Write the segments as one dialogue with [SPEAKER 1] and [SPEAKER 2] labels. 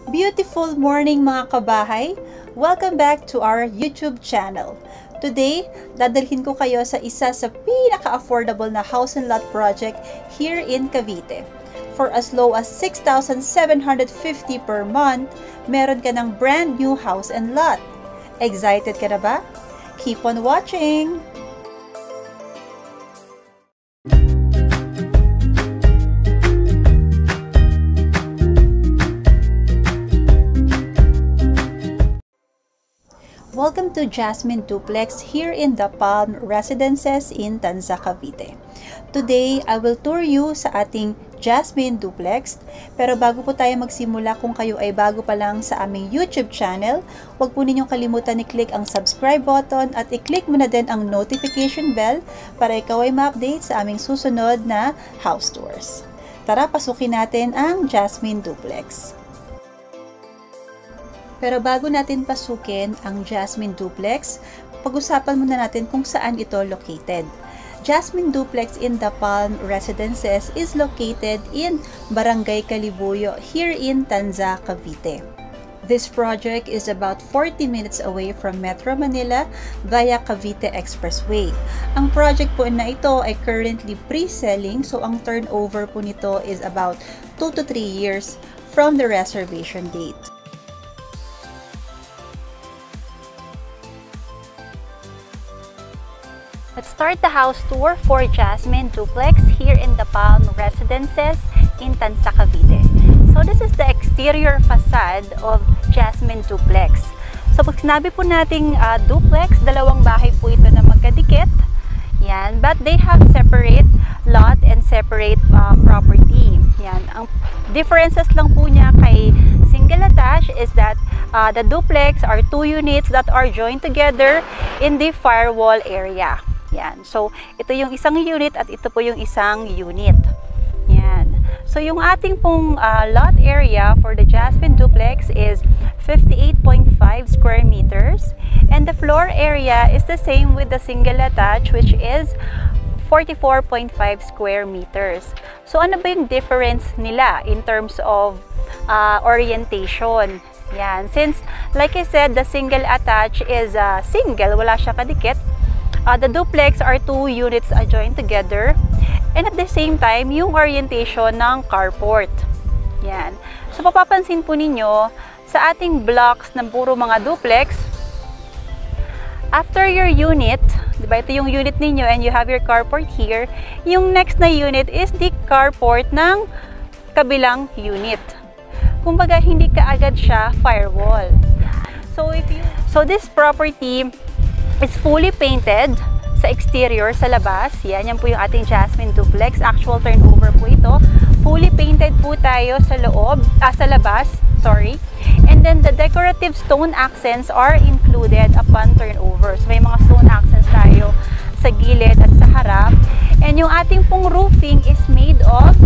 [SPEAKER 1] Beautiful morning mga kabahay! Welcome back to our YouTube channel. Today, dadalhin ko kayo sa isa sa pinaka-affordable na house and lot project here in Cavite. For as low as 6,750 per month, meron ka ng brand new house and lot. Excited ka na ba? Keep on watching! Welcome to Jasmine Duplex here in the Palm Residences in Tanza, Cavite. Today, I will tour you sa ating Jasmine Duplex. Pero bago po tayo magsimula, kung kayo ay bago pa lang sa aming YouTube channel, huwag po ninyong kalimutan i-click ang subscribe button at i-click mo na din ang notification bell para ikaw ay ma-update sa aming susunod na house tours. Tara, pasukin natin ang Jasmine Duplex. Pero bago natin pasukin ang Jasmine Duplex, pag-usapan muna natin kung saan ito located. Jasmine Duplex in the Palm Residences is located in Barangay Calibuyo here in Tanza, Cavite. This project is about 40 minutes away from Metro Manila via Cavite Expressway. Ang project po na ito ay currently pre-selling, so ang turnover po nito is about 2 to 3 years from the reservation date. Let's start the house tour for Jasmine Duplex here in the Palm Residences in Tanza, Cavite. So this is the exterior facade of Jasmine Duplex. So pag sinabi po nating duplex, dalawang bahay po ito na magkadikit. Yan, but they have separate lot and separate property. Yan, ang differences lang po niya kay single attached is that the duplex are 2 units that are joined together in the firewall area. Yan. So, ito yung isang unit at ito po yung isang unit. Yan. So, yung ating pong lot area for the Jasmine Duplex is 58.5 square meters. And the floor area is the same with the single attached, which is 44.5 square meters. So, ano ba yung difference nila in terms of orientation? Yan. Since, like I said, the single attached is single, wala siya kadikit. The duplex are 2 units adjoined together, and at the same time, yung orientation ng carport. Yan. So, papapansin po ninyo, sa ating blocks ng puro mga duplex, after your unit, diba, ito yung unit ninyo and you have your carport here, yung next na unit is the carport ng kabilang unit. Kumbaga, hindi kaagad siya firewall. So this property, it's fully painted sa exterior, sa labas. Yan po yung ating Jasmine Duplex. Actual turnover po ito. Fully painted po tayo sa loob, sa labas, sorry. And then the decorative stone accents are included upon turnover. So may mga stone accents tayo sa gilid at sa harap. And yung ating pong roofing is made of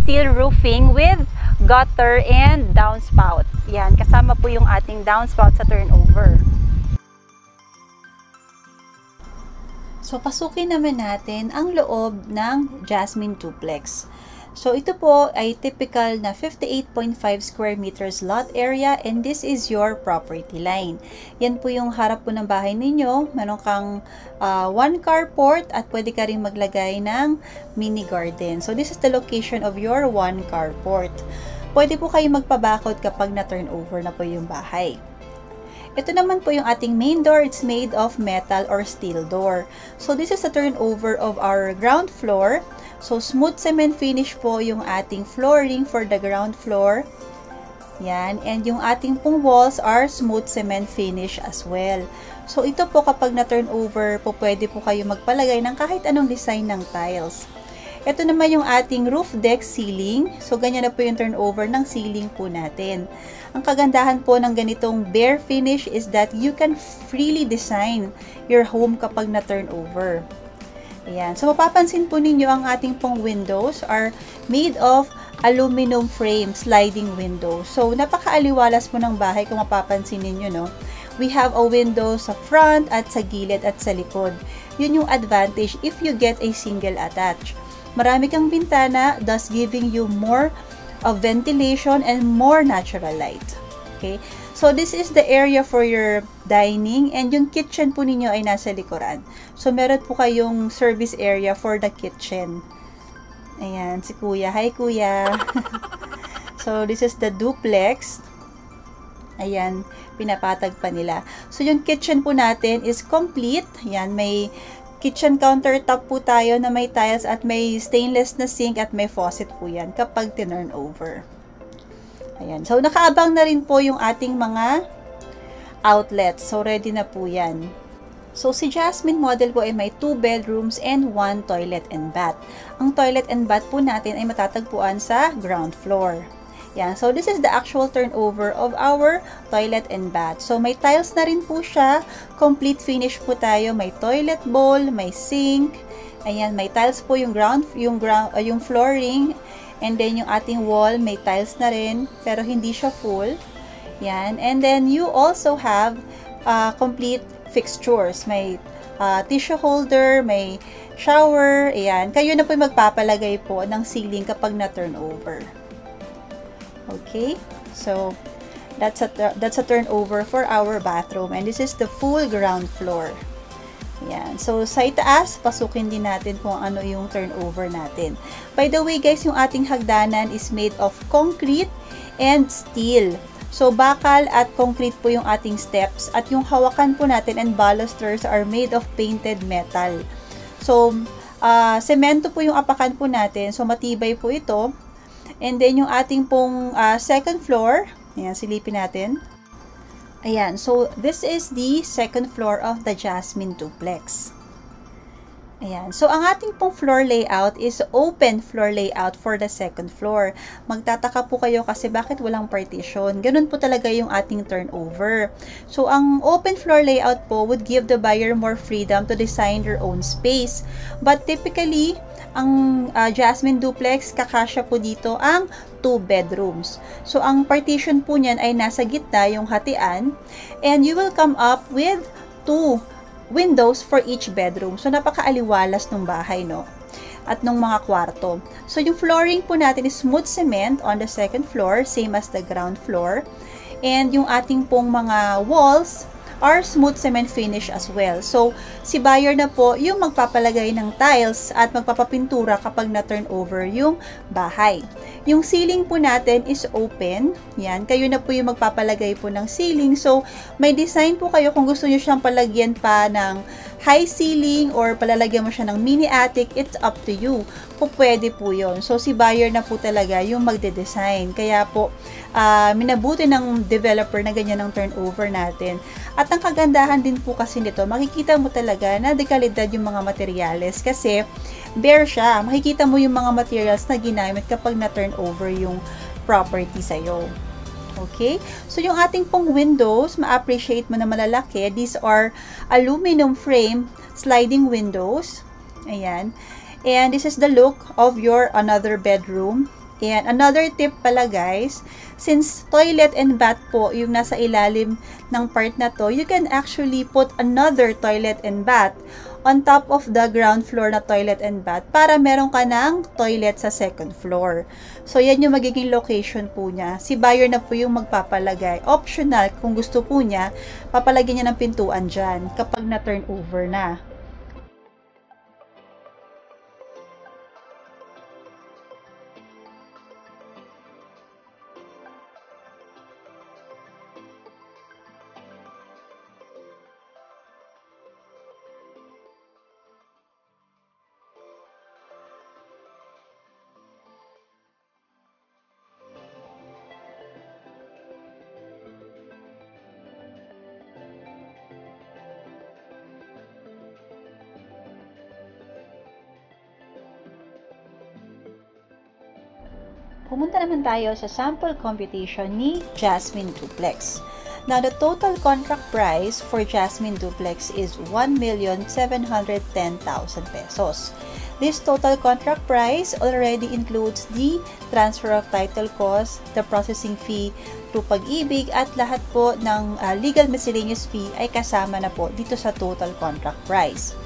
[SPEAKER 1] steel roofing with gutter and downspout. Yan, kasama po yung ating downspout sa turnover. So, pasukin naman natin ang loob ng Jasmine Duplex. So, ito po ay typical na 58.5 square meters lot area and this is your property line. Yan po yung harap po ng bahay ninyo. Meron kang 1 carport at pwede ka rin maglagay ng mini garden. So, this is the location of your 1 carport. Pwede po kayo magpabakod kapag na-turnover na po yung bahay. Ito naman po yung ating main door. It's made of metal or steel door. So, this is the turnover of our ground floor. So, smooth cement finish po yung ating flooring for the ground floor. Yan. And yung ating pong walls are smooth cement finish as well. So, ito po kapag na-turnover po, pwede po kayo magpalagay ng kahit anong design ng tiles. Ito naman yung ating roof deck ceiling. So, ganyan na po yung turnover ng ceiling po natin. Ang kagandahan po ng ganitong bare finish is that you can freely design your home kapag na-turnover. Ayan. So, mapapansin po ninyo ang ating pong windows are made of aluminum frame sliding window. So, napakaaliwalas po ng bahay kung mapapansin ninyo, no? We have a window sa front at sa gilid at sa likod. Yun yung advantage if you get a single attach. Marami kang bintana, thus giving you more of ventilation and more natural light. Okay? So, this is the area for your dining and yung kitchen po ninyo ay nasa likuran. So, meron po kayong service area for the kitchen. Ayan, si Kuya. Hi, Kuya! So, this is the duplex. Ayan, pinapatag pa nila. So, yung kitchen po natin is complete. Ayan, may kitchen countertop po tayo na may tiles at may stainless na sink at may faucet po yan kapag tinurn over. Ayan. So, nakaabang na rin po yung ating mga outlets. So, ready na po yan. So, si Jasmine model po ay may 2 bedrooms and 1 toilet and bath. Ang toilet and bath po natin ay matatagpuan sa ground floor. Yan. So, this is the actual turnover of our toilet and bath. So, may tiles na rin po siya. Complete finish po tayo. May toilet bowl, may sink. Ayan, may tiles po yung flooring. And then, yung ating wall, may tiles na rin. Pero, hindi siya full. Yan. And then, you also have complete fixtures. May tissue holder, may shower. Ayan. Kayo na po magpapalagay po ng ceiling kapag na-turnover. Okay, so that's a turnover for our bathroom, and this is the full ground floor. Yan. So, sa itaas, pasukin din natin kung ano yung turnover natin. By the way, guys, yung ating hagdanan is made of concrete and steel. So, bakal at concrete po yung ating steps, at yung hawakan po natin and balusters are made of painted metal. So, semento po yung apakan po natin. So, matibay po ito. And then, yung ating pong second floor, ayan, silipin natin. Ayan, so this is the second floor of the Jasmine duplex. Ayan, so ang ating pong floor layout is open floor layout for the second floor. Magtataka po kayo kasi bakit walang partition. Ganun po talaga yung ating turnover. So, ang open floor layout po would give the buyer more freedom to design their own space. But typically, ang Jasmine duplex, kakasya po dito ang 2 bedrooms. So, ang partition po niyan ay nasa gitna, yung hatian, and you will come up with 2 windows for each bedroom. So, napakaaliwalas ng bahay, no? At ng mga kwarto. So, yung flooring po natin is smooth cement on the second floor, same as the ground floor. And yung ating pong mga walls are smooth cement finish as well. So, si buyer na po yung magpapalagay ng tiles at magpapapintura kapag na-turn over yung bahay. Yung ceiling po natin is open. Yan, kayo na po yung magpapalagay po ng ceiling. So, may design po kayo kung gusto nyo siyang palagyan pa ng high ceiling or palalagyan mo siya ng mini attic, it's up to you. Po pwede po yun. So, si buyer na po talaga yung magde-design. Kaya po, minabuti ng developer na ganyan ang turnover natin. At ang kagandahan din po kasi nito, makikita mo talaga na dekalidad yung mga materyales kasi bare siya. Makikita mo yung mga materials na ginamit kapag na-turn over yung property sa'yo. Okay? So, yung ating pong windows, ma-appreciate mo na malalaki. These are aluminum frame sliding windows. Ayan. And this is the look of your another bedroom. And another tip pala guys, since toilet and bath po yung nasa ilalim ng part na to, you can actually put another toilet and bath on top of the ground floor na toilet and bath para meron ka ng toilet sa second floor. So, yan yung magiging location po niya. Si buyer na po yung magpapalagay. Optional, kung gusto po niya, papalagyan niya ng pintuan dyan kapag na-turn over na. Pumunta naman tayo sa sample computation ni Jasmine Duplex. Now, the total contract price for Jasmine Duplex is 1,710,000 pesos. This total contract price already includes the transfer of title cost, the processing fee through Pag-ibig, at lahat po ng legal miscellaneous fee ay kasama na po dito sa total contract price.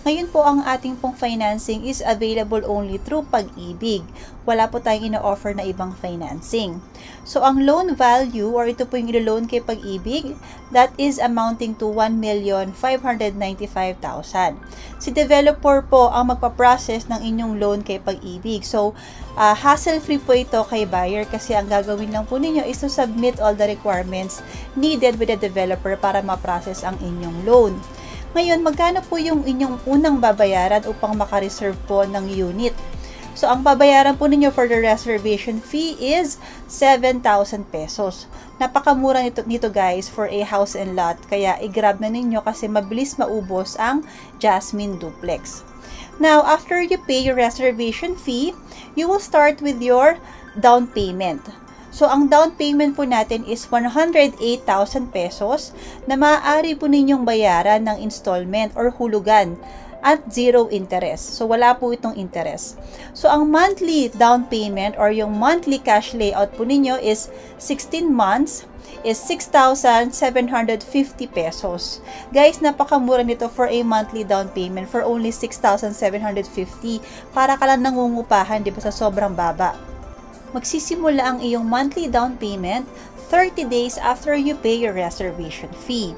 [SPEAKER 1] Ngayon po ang ating pong financing is available only through Pag-ibig. Wala po tayong ina-offer na ibang financing. So ang loan value or ito po yung ilo-loan kay Pag-ibig, that is amounting to 1,595,000. Si developer po ang magpa-process ng inyong loan kay Pag-ibig. So hassle-free po ito kay buyer kasi ang gagawin lang po ninyo is to submit all the requirements needed with the developer para ma-process ang inyong loan. Ngayon, magkano po yung inyong unang babayaran upang makareserve po ng unit? So, ang babayaran po ninyo for the reservation fee is 7,000 pesos. Napakamura nito guys for a house and lot. Kaya i-grab na ninyo kasi mabilis maubos ang Jasmine Duplex. Now, after you pay your reservation fee, you will start with your down payment. So, ang down payment po natin is 108,000 pesos na maaari po ninyong bayaran ng installment or hulugan at zero interest. So, wala po itong interest. So, ang monthly down payment or yung monthly cash layout po ninyo is 16 months is 6,750 pesos. Guys, napakamura nito for a monthly down payment for only 6,750. Para ka lang nangungupahan, di ba, sa sobrang baba. Magsisimula ang iyong monthly down payment 30 days after you pay your reservation fee.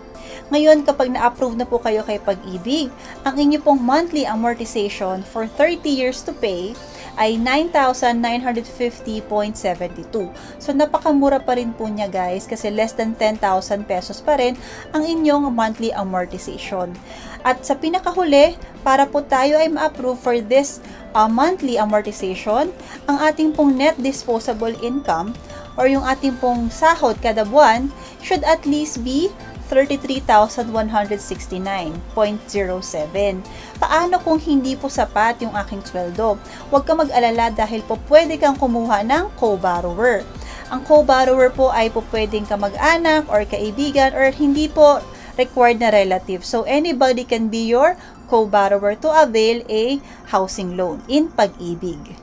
[SPEAKER 1] Ngayon, kapag na-approve na po kayo kay Pag-ibig, ang inyo pong monthly amortization for 30 years to pay ay 9,950.72. So, napakamura pa rin po niya guys kasi less than 10,000 pesos pa rin ang inyong monthly amortization. At sa pinakahuli, para po tayo ay ma-approve for this monthly amortization, ang ating pong net disposable income or yung ating pong sahod kada buwan should at least be 33,169.07. Paano kung hindi po sapat yung aking sweldo? Huwag ka mag-alala dahil po pwede kang kumuha ng co-borrower. Ang co-borrower po ay po pwedeng kamag-anak or kaibigan or hindi po required na relative. So, anybody can be your co-borrower to avail a housing loan in Pag-ibig.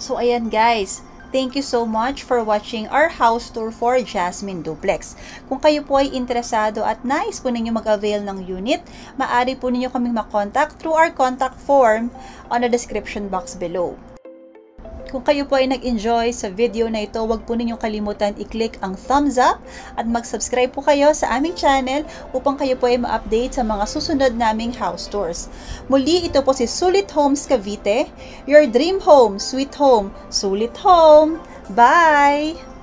[SPEAKER 1] So, ayan guys. Thank you so much for watching our house tour for Jasmine Duplex. Kung kayo po ay interesado at nais po ninyo mag-avail ng unit, maaari po ninyo kaming makontak through our contact form on the description box below. Kung kayo po ay nag-enjoy sa video na ito, huwag po ninyong kalimutan i-click ang thumbs up at mag-subscribe po kayo sa aming channel upang kayo po ay ma-update sa mga susunod naming house tours. Muli, ito po si Sulit Homes Cavite, your dream home, sweet home, sulit home. Bye!